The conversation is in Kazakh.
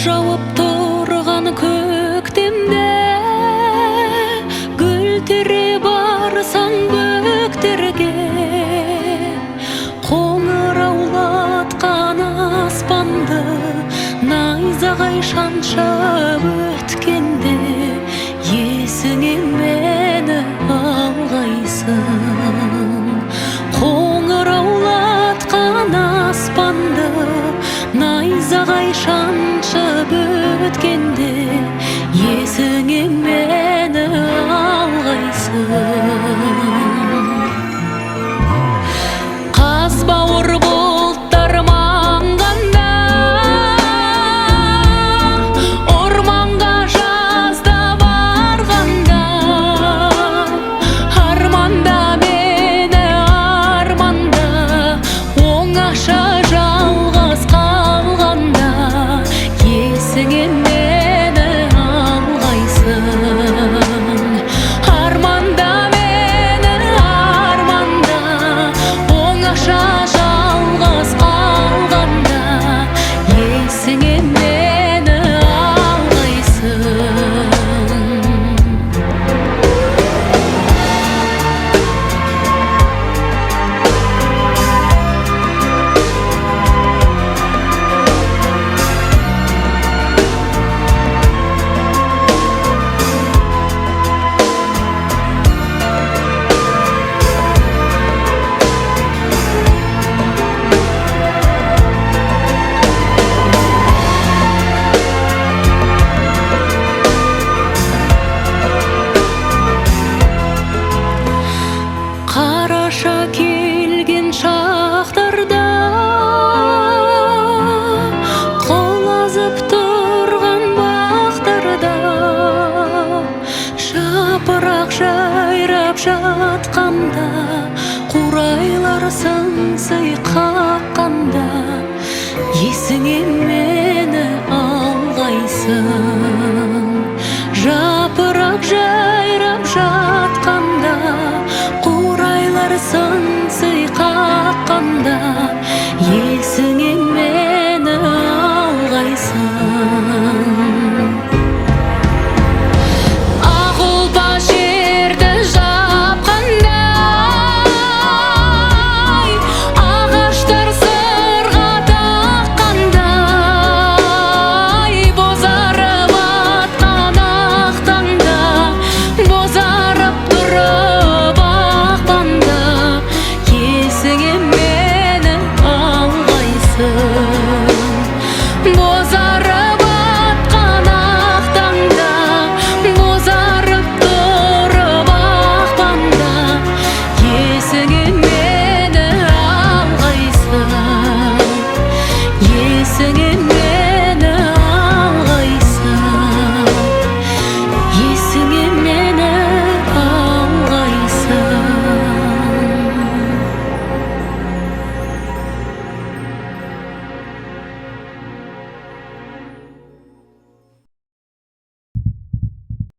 жауып тұрған көктемде гүл тере барсаң бөктерге, қоңыраулатқан аспанды найзағай шаншып өткенде, есіңе мені алғайсың. Қоңыраулатқан аспанды найзағай шаншып өткенде, есіңе мені алғайсың. Қаз бауыр бұлттар маңғанда, орманға жазда барғанда, арманда мені арманда, оңаша жалғыз қалғанда, есіңе мені алғайсың. Арманда мені арманда, оңаша жалғыз қалғанда, есіңе мені алғайсың. Қараша келген шақтарда, құлазып тұрған бақтарда, жапырақ жайрап жатқанда, қурайлар сыңсый қаққанда, есіңе